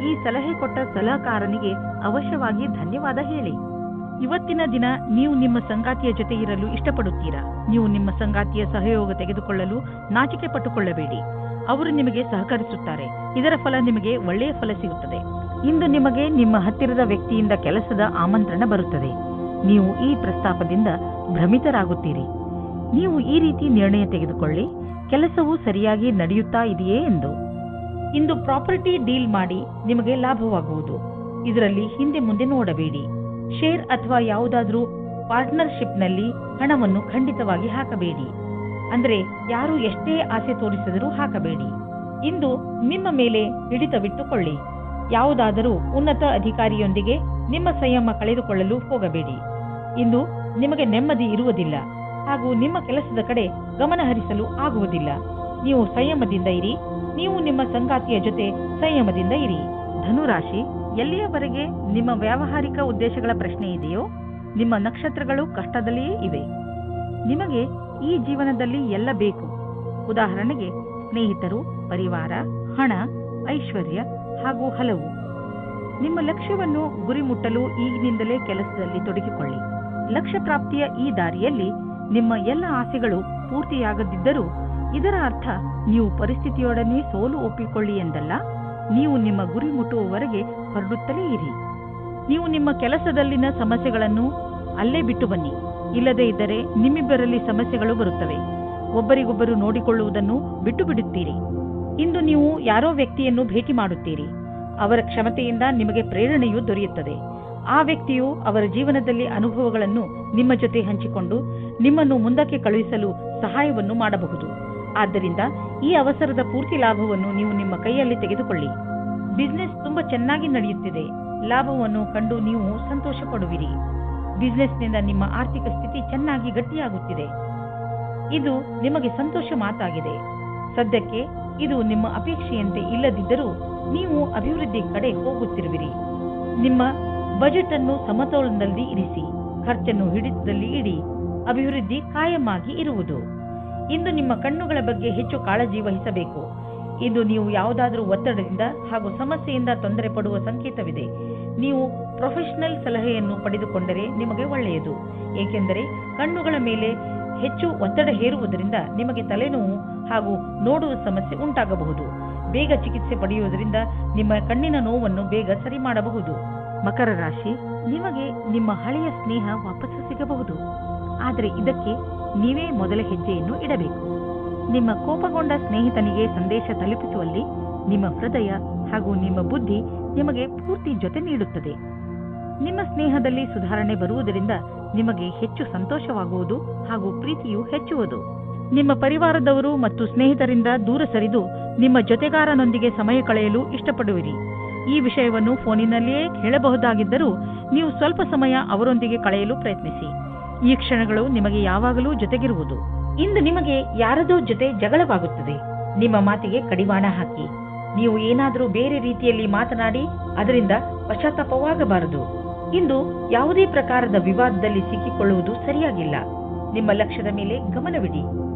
ಈ ಸಲಹೆ ಕೊಟ್ಟ ಸಲಹೆಗಾರನಿಗೆ ಅವಶ್ಯವಾಗಿ ಧನ್ಯವಾದ ಹೇಳಿ. ಇವತ್ತಿನ ದಿನ ನೀವು ನಿಮ್ಮ ಸಂಗಾತಿಯ ಜೊತೆ ಇರಲು ಇಷ್ಟಪಡುತ್ತೀರಾ? ನೀವು ನಿಮ್ಮ ಸಂಗಾತಿಯ ಸಹಯೋಗ ತೆಗೆದುಕೊಳ್ಳಲು ನಾಚಿಕೆ ಪಟ್ಟುಕೊಳ್ಳಬೇಡಿ. ಅವರು ನಿಮಗೆ ಸಹಕರಿಸುತ್ತಾರೆ. ಇದರ ಫಲ ನಿಮಗೆ ಒಳ್ಳೆಯ ಫಲ ಸಿಗುತ್ತದೆ. ಇಂದು ನಿಮಗೆ ನಿಮ್ಮ ಹತ್ತಿರದ ವ್ಯಕ್ತಿಯಿಂದ ಕೆಲಸದ ಆಮಂತ್ರಣ ಬರುತ್ತದೆ. ನೀವು ಈ ಪ್ರಸ್ತಾಪದಿಂದ ಭ್ರಮಿತರಾಗುತ್ತೀರಿ. ನೀವು ಈ ರೀತಿ ನಿರ್ಣಯ ತೆಗೆದುಕೊಳ್ಳಿ, ಕೆಲಸವು ಸರಿಯಾಗಿ ನಡೆಯುತ್ತಾ ಇದೆಯೇ ಎಂದು. ಇಂದು ಪ್ರಾಪರ್ಟಿ ಡೀಲ್ ಮಾಡಿ ನಿಮಗೆ ಲಾಭವಾಗುವುದು. ಇದರಲ್ಲಿ ಹಿಂದೆ ಮುಂದೆ ನೋಡಬೇಡಿ. ಶೇರ್ ಅಥವಾ ಯಾವುದಾದ್ರೂ ಪಾರ್ಟ್ನರ್ಶಿಪ್ನಲ್ಲಿ ಹಣವನ್ನು ಖಂಡಿತವಾಗಿ ಹಾಕಬೇಡಿ. ಅಂದ್ರೆ ಯಾರು ಎಷ್ಟೇ ಆಸೆ ತೋರಿಸಿದರೂ ಹಾಕಬೇಡಿ. ಇಂದು ನಿಮ್ಮ ಮೇಲೆ ಹಿಡಿತವಿಟ್ಟುಕೊಳ್ಳಿ. ಯಾವುದಾದರೂ ಉನ್ನತ ಅಧಿಕಾರಿಯೊಂದಿಗೆ ನಿಮ್ಮ ಸಂಯಮ ಕಳೆದುಕೊಳ್ಳಲು ಹೋಗಬೇಡಿ. ಇಂದು ನಿಮಗೆ ನೆಮ್ಮದಿ ಇರುವುದಿಲ್ಲ ಹಾಗೂ ನಿಮ್ಮ ಕೆಲಸದ ಕಡೆ ಗಮನ ಹರಿಸಲು ಆಗುವುದಿಲ್ಲ. ನೀವು ಸಂಯಮದಿಂದ ಇರಿ. ನೀವು ನಿಮ್ಮ ಸಂಗಾತಿಯ ಜೊತೆ ಸಂಯಮದಿಂದ ಇರಿ. ಧನುರಾಶಿ, ಎಲ್ಲಿಯವರೆಗೆ ನಿಮ್ಮ ವ್ಯಾವಹಾರಿಕ ಉದ್ದೇಶಗಳ ಪ್ರಶ್ನೆ ಇದೆಯೋ ನಿಮ್ಮ ನಕ್ಷತ್ರಗಳು ಕಷ್ಟದಲ್ಲಿಯೇ ಇವೆ. ನಿಮಗೆ ಈ ಜೀವನದಲ್ಲಿ ಎಲ್ಲ ಬೇಕು. ಉದಾಹರಣೆಗೆ ಸ್ನೇಹಿತರು, ಪರಿವಾರ, ಹಣ, ಐಶ್ವರ್ಯ ಹಾಗೂ ಹಲವು. ನಿಮ್ಮ ಲಕ್ಷ್ಯವನ್ನು ಗುರಿ ಮುಟ್ಟಲು ಈಗಿನಿಂದಲೇ ಕೆಲಸದಲ್ಲಿ ತೊಡಗಿಕೊಳ್ಳಿ. ಲಕ್ಷ್ಯ ಪ್ರಾಪ್ತಿಯ ಈ ದಾರಿಯಲ್ಲಿ ನಿಮ್ಮ ಎಲ್ಲ ಆಸೆಗಳು ಪೂರ್ತಿಯಾಗದಿದ್ದರೂ ಇದರ ಅರ್ಥ ನೀವು ಪರಿಸ್ಥಿತಿಯೊಡನೆ ಸೋಲು ಒಪ್ಪಿಕೊಳ್ಳಿ ಎಂದಲ್ಲ. ನೀವು ನಿಮ್ಮ ಗುರಿ ಮುಟ್ಟುವವರೆಗೆ ಹೊರಡುತ್ತಲೇ ಇರಿ. ನೀವು ನಿಮ್ಮ ಕೆಲಸದಲ್ಲಿನ ಸಮಸ್ಯೆಗಳನ್ನು ಅಲ್ಲೇ ಬಿಟ್ಟು ಬನ್ನಿ. ಇಲ್ಲದೇ ಇದ್ದರೆ ನಿಮ್ಮಿಬ್ಬರಲ್ಲಿ ಸಮಸ್ಯೆಗಳು ಬರುತ್ತವೆ. ಒಬ್ಬರಿಗೊಬ್ಬರು ನೋಡಿಕೊಳ್ಳುವುದನ್ನು ಬಿಟ್ಟು ಬಿಡುತ್ತೀರಿ. ಇಂದು ನೀವು ಯಾರೋ ವ್ಯಕ್ತಿಯನ್ನು ಭೇಟಿ ಮಾಡುತ್ತೀರಿ. ಅವರ ಕ್ಷಮತೆಯಿಂದ ನಿಮಗೆ ಪ್ರೇರಣೆಯು ದೊರೆಯುತ್ತದೆ. ಆ ವ್ಯಕ್ತಿಯು ಅವರ ಜೀವನದಲ್ಲಿ ಅನುಭವಗಳನ್ನು ನಿಮ್ಮ ಜೊತೆ ಹಂಚಿಕೊಂಡು ನಿಮ್ಮನ್ನು ಮುಂದಕ್ಕೆ ಕಳುಹಿಸಲು ಸಹಾಯವನ್ನು ಮಾಡಬಹುದು. ಆದ್ದರಿಂದ ಈ ಅವಸರದ ಪೂರ್ತಿ ಲಾಭವನ್ನು ನೀವು ನಿಮ್ಮ ಕೈಯಲ್ಲಿ ತೆಗೆದುಕೊಳ್ಳಿ. ಬಿಸಿನೆಸ್ ತುಂಬಾ ಚೆನ್ನಾಗಿ ನಡೆಯುತ್ತಿದೆ. ಲಾಭವನ್ನು ಕಂಡು ನೀವು ಸಂತೋಷ ಪಡುವಿರಿ. ಬಿಸಿನೆಸ್ನಿಂದ ನಿಮ್ಮ ಆರ್ಥಿಕ ಸ್ಥಿತಿ ಚೆನ್ನಾಗಿ ಗಟ್ಟಿಯಾಗುತ್ತಿದೆ. ಇದು ನಿಮಗೆ ಸಂತೋಷ ಮಾತಾಗಿದೆ. ಸದ್ಯಕ್ಕೆ ಇದು ನಿಮ್ಮ ಅಪೇಕ್ಷೆಯಂತೆ ಇಲ್ಲದಿದ್ದರೂ ನೀವು ಅಭಿವೃದ್ಧಿ ಕಡೆ ಹೋಗುತ್ತಿರುವಿರಿ. ನಿಮ್ಮ ಬಜೆಟ್ ಅನ್ನು ಸಮತೋಲನದಲ್ಲಿ ಇರಿಸಿ. ಖರ್ಚನ್ನು ಹಿಡಿತದಲ್ಲಿ ಇಡಿ. ಅಭಿವೃದ್ಧಿ ಕಾಯಮಾಗಿ ಇರುವುದು. ಇಂದು ನಿಮ್ಮ ಕಣ್ಣುಗಳ ಬಗ್ಗೆ ಹೆಚ್ಚು ಕಾಳಜಿ ವಹಿಸಬೇಕು. ಇಂದು ನೀವು ಯಾವುದಾದರೂ ಒತ್ತಡದಿಂದ ಹಾಗೂ ಸಮಸ್ಯೆಯಿಂದ ತೊಂದರೆ ಪಡುವ ಸಂಕೇತವಿದೆ. ನೀವು ಪ್ರೊಫೆಷನಲ್ ಸಲಹೆಯನ್ನು ಪಡೆದುಕೊಂಡರೆ ನಿಮಗೆ ಒಳ್ಳೆಯದು. ಏಕೆಂದರೆ ಕಣ್ಣುಗಳ ಮೇಲೆ ಹೆಚ್ಚು ಒತ್ತಡ ಹೇರುವುದರಿಂದ ನಿಮಗೆ ತಲೆನೋವು ಹಾಗೂ ನೋಡುವ ಸಮಸ್ಯೆ ಉಂಟಾಗಬಹುದು. ಬೇಗ ಚಿಕಿತ್ಸೆ ಪಡೆಯುವುದರಿಂದ ನಿಮ್ಮ ಕಣ್ಣಿನ ನೋವನ್ನು ಬೇಗ ಸರಿ ಮಾಡಬಹುದು. ಮಕರ ರಾಶಿ, ನಿಮಗೆ ನಿಮ್ಮ ಹಳೆಯ ಸ್ನೇಹ ವಾಪಸ್ಸು ಸಿಗಬಹುದು. ಆದರೆ ಇದಕ್ಕೆ ನೀವೇ ಮೊದಲ ಹೆಜ್ಜೆಯನ್ನು ಇಡಬೇಕು. ನಿಮ್ಮ ಕೋಪಗೊಂಡ ಸ್ನೇಹಿತನಿಗೆ ಸಂದೇಶ ತಲುಪಿಸುವಲ್ಲಿ ನಿಮ್ಮ ಹೃದಯ ಹಾಗೂ ನಿಮ್ಮ ಬುದ್ಧಿ ನಿಮಗೆ ಪೂರ್ತಿ ಜೊತೆ ನೀಡುತ್ತದೆ. ನಿಮ್ಮ ಸ್ನೇಹದಲ್ಲಿ ಸುಧಾರಣೆ ಬರುವುದರಿಂದ ನಿಮಗೆ ಹೆಚ್ಚು ಸಂತೋಷವಾಗುವುದು ಹಾಗೂ ಪ್ರೀತಿಯು ಹೆಚ್ಚುವುದು. ನಿಮ್ಮ ಪರಿವಾರದವರು ಮತ್ತು ಸ್ನೇಹಿತರಿಂದ ದೂರ ಸರಿದು ನಿಮ್ಮ ಜೊತೆಗಾರನೊಂದಿಗೆ ಸಮಯ ಕಳೆಯಲು ಇಷ್ಟಪಡುವಿರಿ. ಈ ವಿಷಯವನ್ನು ಫೋನಿನಲ್ಲಿಯೇ ಹೇಳಬಹುದಾಗಿದ್ದರೂ ನೀವು ಸ್ವಲ್ಪ ಸಮಯ ಅವರೊಂದಿಗೆ ಕಳೆಯಲು ಪ್ರಯತ್ನಿಸಿ. ಈ ಕ್ಷಣಗಳು ನಿಮಗೆ ಯಾವಾಗಲೂ ಜೊತೆಗಿರುವುದು. ಇಂದು ನಿಮಗೆ ಯಾರದೋ ಜೊತೆ ಜಗಳವಾಗುತ್ತದೆ. ನಿಮ್ಮ ಮಾತಿಗೆ ಕಡಿವಾಣ ಹಾಕಿ. ನೀವು ಏನಾದರೂ ಬೇರೆ ರೀತಿಯಲ್ಲಿ ಮಾತನಾಡಿ ಅದರಿಂದ ಪಶ್ಚಾತ್ತಾಪವಾಗಬಾರದು. ಇಂದು ಯಾವುದೇ ಪ್ರಕಾರದ ವಿವಾದದಲ್ಲಿ ಸಿಕ್ಕಿಕೊಳ್ಳುವುದು ಸರಿಯಾಗಿಲ್ಲ. ನಿಮ್ಮ ಲಕ್ಷ್ಯದ ಮೇಲೆ ಗಮನವಿಡಿ.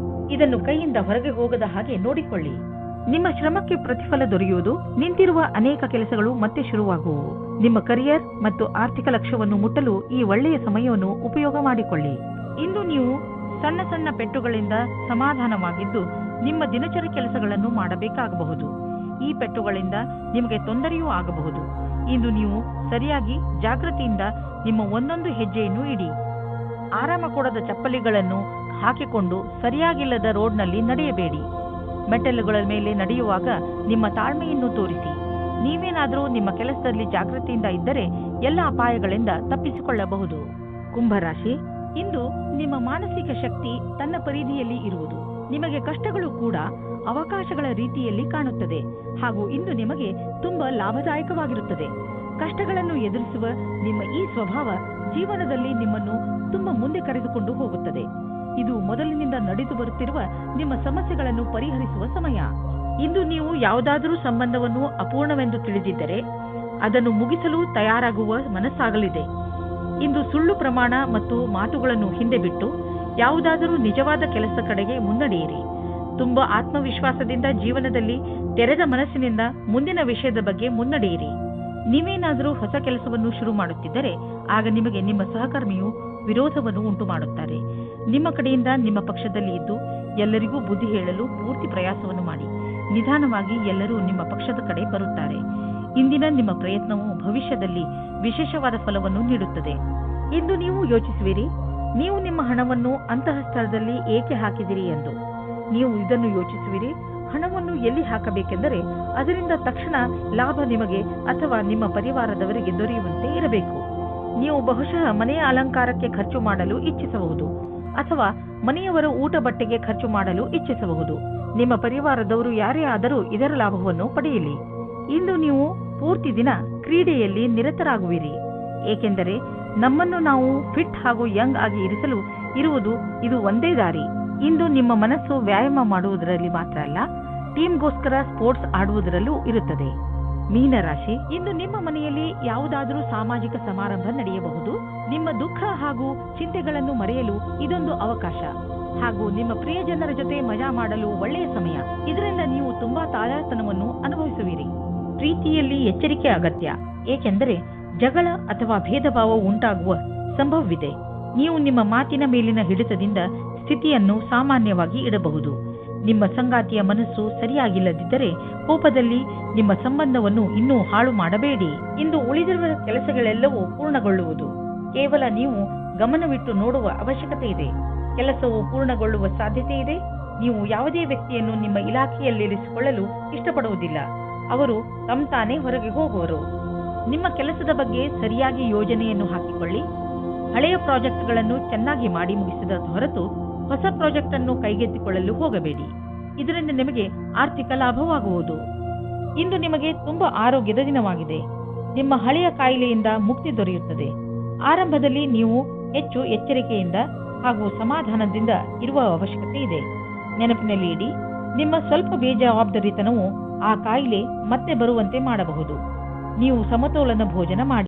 ಇದನ್ನು ಕೈಯಿಂದ ಹೊರಗೆ ಹೋಗದ ಹಾಗೆ ನೋಡಿಕೊಳ್ಳಿ. ನಿಮ್ಮ ಶ್ರಮಕ್ಕೆ ಪ್ರತಿಫಲ ದೊರೆಯುವುದು. ನಿಂತಿರುವ ಅನೇಕ ಕೆಲಸಗಳು ಮತ್ತೆ ಶುರುವಾಗುವು. ನಿಮ್ಮ ಕರಿಯರ್ ಮತ್ತು ಆರ್ಥಿಕ ಲಕ್ಷ್ಯವನ್ನು ಮುಟ್ಟಲು ಈ ಒಳ್ಳೆಯ ಸಮಯವನ್ನು ಉಪಯೋಗ ಮಾಡಿಕೊಳ್ಳಿ. ಇಂದು ನೀವು ಸಣ್ಣ ಸಣ್ಣ ಪೆಟ್ಟುಗಳಿಂದ ಸಮಾಧಾನವಾಗಿದ್ದು ನಿಮ್ಮ ದಿನಚರಿ ಕೆಲಸಗಳನ್ನು ಮಾಡಬೇಕಾಗಬಹುದು. ಈ ಪೆಟ್ಟುಗಳಿಂದ ನಿಮಗೆ ತೊಂದರೆಯೂ ಆಗಬಹುದು. ಇಂದು ನೀವು ಸರಿಯಾಗಿ ಜಾಗೃತಿಯಿಂದ ನಿಮ್ಮ ಒಂದೊಂದು ಹೆಜ್ಜೆಯನ್ನು ಇಡಿ. ಆರಾಮ ಕೊಡದ ಚಪ್ಪಲಿಗಳನ್ನು ಹಾಕಿಕೊಂಡು ಸರಿಯಾಗಿಲ್ಲದ ರೋಡ್ನಲ್ಲಿ ನಡೆಯಬೇಡಿ. ಮೆಟ್ಟಲುಗಳ ಮೇಲೆ ನಡೆಯುವಾಗ ನಿಮ್ಮ ತಾಳ್ಮೆಯನ್ನು ತೋರಿಸಿ. ನೀವೇನಾದರೂ ನಿಮ್ಮ ಕೆಲಸದಲ್ಲಿ ಜಾಗೃತಿಯಿಂದ ಇದ್ದರೆ ಎಲ್ಲ ಅಪಾಯಗಳಿಂದ ತಪ್ಪಿಸಿಕೊಳ್ಳಬಹುದು. ಕುಂಭರಾಶಿ, ಇಂದು ನಿಮ್ಮ ಮಾನಸಿಕ ಶಕ್ತಿ ತನ್ನ ಪರಿಧಿಯಲ್ಲಿ ಇರುವುದು. ನಿಮಗೆ ಕಷ್ಟಗಳು ಕೂಡ ಅವಕಾಶಗಳ ರೀತಿಯಲ್ಲಿ ಕಾಣುತ್ತದೆ ಹಾಗೂ ಇಂದು ನಿಮಗೆ ತುಂಬಾ ಲಾಭದಾಯಕವಾಗಿರುತ್ತದೆ. ಕಷ್ಟಗಳನ್ನು ಎದುರಿಸುವ ನಿಮ್ಮ ಈ ಸ್ವಭಾವ ಜೀವನದಲ್ಲಿ ನಿಮ್ಮನ್ನು ತುಂಬಾ ಮುಂದೆ ಕರೆದುಕೊಂಡು ಹೋಗುತ್ತದೆ. ಇದು ಮೊದಲಿನಿಂದ ನಡೆದು ಬರುತ್ತಿರುವ ನಿಮ್ಮ ಸಮಸ್ಯೆಗಳನ್ನು ಪರಿಹರಿಸುವ ಸಮಯ. ಇಂದು ನೀವು ಯಾವುದಾದರೂ ಸಂಬಂಧವನ್ನು ಅಪೂರ್ಣವೆಂದು ತಿಳಿದಿದ್ದರೆ ಅದನ್ನು ಮುಗಿಸಲು ತಯಾರಾಗುವ ಮನಸ್ಸಾಗಲಿದೆ. ಇಂದು ಸುಳ್ಳು ಪ್ರಮಾಣ ಮತ್ತು ಮಾತುಗಳನ್ನು ಹಿಂದೆ ಬಿಟ್ಟು ಯಾವುದಾದರೂ ನಿಜವಾದ ಕೆಲಸದ ಕಡೆಗೆ ಮುನ್ನಡೆಯಿರಿ. ತುಂಬಾ ಆತ್ಮವಿಶ್ವಾಸದಿಂದ ಜೀವನದಲ್ಲಿ ತೆರೆದ ಮನಸ್ಸಿನಿಂದ ಮುಂದಿನ ವಿಷಯದ ಬಗ್ಗೆ ಮುನ್ನಡೆಯಿರಿ. ನೀವೇನಾದರೂ ಹೊಸ ಕೆಲಸವನ್ನು ಶುರು ಮಾಡುತ್ತಿದ್ದರೆ ಆಗ ನಿಮಗೆ ನಿಮ್ಮ ಸಹಕರ್ಮಿಯು ವಿರೋಧವನ್ನು ಉಂಟು ಮಾಡುತ್ತಾರೆ. ನಿಮ್ಮ ಕಡೆಯಿಂದ ನಿಮ್ಮ ಪಕ್ಷದಲ್ಲಿ ಇದ್ದು ಎಲ್ಲರಿಗೂ ಬುದ್ಧಿ ಹೇಳಲು ಪೂರ್ತಿ ಪ್ರಯಾಸವನ್ನು ಮಾಡಿ. ನಿಧಾನವಾಗಿ ಎಲ್ಲರೂ ನಿಮ್ಮ ಪಕ್ಷದ ಕಡೆ ಬರುತ್ತಾರೆ. ಇಂದಿನ ನಿಮ್ಮ ಪ್ರಯತ್ನವು ಭವಿಷ್ಯದಲ್ಲಿ ವಿಶೇಷವಾದ ಫಲವನ್ನು ನೀಡುತ್ತದೆ. ಇಂದು ನೀವು ಯೋಚಿಸುವಿರಿ, ನೀವು ನಿಮ್ಮ ಹಣವನ್ನು ಅಂತಹ ಸ್ಥಳದಲ್ಲಿ ಏಕೆ ಹಾಕಿದಿರಿ ಎಂದು. ನೀವು ಇದನ್ನು ಯೋಚಿಸುವಿರಿ, ಹಣವನ್ನು ಎಲ್ಲಿ ಹಾಕಬೇಕೆಂದರೆ ಅದರಿಂದ ತಕ್ಷಣ ಲಾಭ ನಿಮಗೆ ಅಥವಾ ನಿಮ್ಮ ಪರಿವಾರದವರಿಗೆ ದೊರೆಯುವಂತೆ ಇರಬೇಕು. ನೀವು ಬಹುಶಃ ಮನೆಯ ಅಲಂಕಾರಕ್ಕೆ ಖರ್ಚು ಮಾಡಲು ಇಚ್ಛಿಸಬಹುದು ಅಥವಾ ಮನೆಯವರ ಊಟ ಬಟ್ಟೆಗೆ ಖರ್ಚು ಮಾಡಲು ಇಚ್ಛಿಸಬಹುದು. ನಿಮ್ಮ ಪರಿವಾರದವರು ಯಾರೇ ಆದರೂ ಇದರ ಲಾಭವನ್ನು ಪಡೆಯಲಿ. ಇಂದು ನೀವು ಪೂರ್ತಿ ದಿನ ಕ್ರೀಡೆಯಲ್ಲಿ ನಿರತರಾಗುವಿರಿ. ಏಕೆಂದರೆ ನಮ್ಮನ್ನು ನಾವು ಫಿಟ್ ಹಾಗೂ ಯಂಗ್ ಆಗಿ ಇರಿಸಲು ಇದು ಒಂದೇ ದಾರಿ. ಇಂದು ನಿಮ್ಮ ಮನಸ್ಸು ವ್ಯಾಯಾಮ ಮಾಡುವುದರಲ್ಲಿ ಮಾತ್ರ ಅಲ್ಲ, ಟೀಮ್ಗೋಸ್ಕರ ಸ್ಪೋರ್ಟ್ಸ್ ಆಡುವುದರಲ್ಲೂ ಇರುತ್ತದೆ. ಮೀನರಾಶಿ, ಇಂದು ನಿಮ್ಮ ಮನೆಯಲ್ಲಿ ಯಾವುದಾದರೂ ಸಾಮಾಜಿಕ ಸಮಾರಂಭ ನಡೆಯಬಹುದು. ನಿಮ್ಮ ದುಃಖ ಹಾಗೂ ಚಿಂತೆಗಳನ್ನು ಮರೆಯಲು ಇದೊಂದು ಅವಕಾಶ ಹಾಗೂ ನಿಮ್ಮ ಪ್ರಿಯಜನರ ಜೊತೆ ಮಜಾ ಮಾಡಲು ಒಳ್ಳೆಯ ಸಮಯ. ಇದರಿಂದ ನೀವು ತುಂಬಾ ತಾಜಾತನವನ್ನು ಅನುಭವಿಸುವಿರಿ. ಪ್ರೀತಿಯಲ್ಲಿ ಎಚ್ಚರಿಕೆ ಅಗತ್ಯ, ಏಕೆಂದರೆ ಜಗಳ ಅಥವಾ ಭೇದ ಭಾವ ಉಂಟಾಗುವ ಸಂಭವವಿದೆ. ನೀವು ನಿಮ್ಮ ಮಾತಿನ ಮೇಲಿನ ಹಿಡಿತದಿಂದ ಸ್ಥಿತಿಯನ್ನು ಸಾಮಾನ್ಯವಾಗಿ ಇಡಬಹುದು. ನಿಮ್ಮ ಸಂಗಾತಿಯ ಮನಸ್ಸು ಸರಿಯಾಗಿಲ್ಲದಿದ್ದರೆ ಕೋಪದಲ್ಲಿ ನಿಮ್ಮ ಸಂಬಂಧವನ್ನು ಇನ್ನೂ ಹಾಳು ಮಾಡಬೇಡಿ. ಇಂದು ಉಳಿದಿರುವ ಕೆಲಸಗಳೆಲ್ಲವೂ ಪೂರ್ಣಗೊಳ್ಳುವುದು. ಕೇವಲ ನೀವು ಗಮನವಿಟ್ಟು ನೋಡುವ ಅವಶ್ಯಕತೆ ಇದೆ. ಕೆಲಸವು ಪೂರ್ಣಗೊಳ್ಳುವ ಸಾಧ್ಯತೆ ಇದೆ. ನೀವು ಯಾವುದೇ ವ್ಯಕ್ತಿಯನ್ನು ನಿಮ್ಮ ಇಲಾಖೆಯಲ್ಲಿರಿಸಿಕೊಳ್ಳಲು ಇಷ್ಟಪಡುವುದಿಲ್ಲ. ಅವರು ತಾನೇ ಹೊರಗೆ ಹೋಗುವರು. ನಿಮ್ಮ ಕೆಲಸದ ಬಗ್ಗೆ ಸರಿಯಾಗಿ ಯೋಜನೆಯನ್ನು ಹಾಕಿಕೊಳ್ಳಿ. ಹಳೆಯ ಪ್ರಾಜೆಕ್ಟ್ಗಳನ್ನು ಚೆನ್ನಾಗಿ ಮಾಡಿ ಮುಗಿಸಿದ ಹೊರತು ಹೊಸ ಪ್ರಾಜೆಕ್ಟ್ ಅನ್ನು ಕೈಗೆತ್ತಿಕೊಳ್ಳಲು ಹೋಗಬೇಡಿ. ಇದರಿಂದ ನಿಮಗೆ ಆರ್ಥಿಕ ಲಾಭವಾಗುವುದು. ಇಂದು ನಿಮಗೆ ತುಂಬಾ ಆರೋಗ್ಯದ ದಿನವಾಗಿದೆ. ನಿಮ್ಮ ಹಳೆಯ ಕಾಯಿಲೆಯಿಂದ ಮುಕ್ತಿ ದೊರೆಯುತ್ತದೆ. ಆರಂಭದಲ್ಲಿ ನೀವು ಹೆಚ್ಚು ಎಚ್ಚರಿಕೆಯಿಂದ ಹಾಗೂ ಸಮಾಧಾನದಿಂದ ಇರುವ ಅವಶ್ಯಕತೆ ಇದೆ. ನೆನಪಿನಲ್ಲಿ ಇಡಿ, ನಿಮ್ಮ ಸ್ವಲ್ಪ ಬೇಜವಾಬ್ದಾರಿತನವು ಆ ಕಾಯಿಲೆ ಮತ್ತೆ ಬರುವಂತೆ ಮಾಡಬಹುದು. ನೀವು ಸಮತೋಲನ ಭೋಜನ ಮಾಡಿ.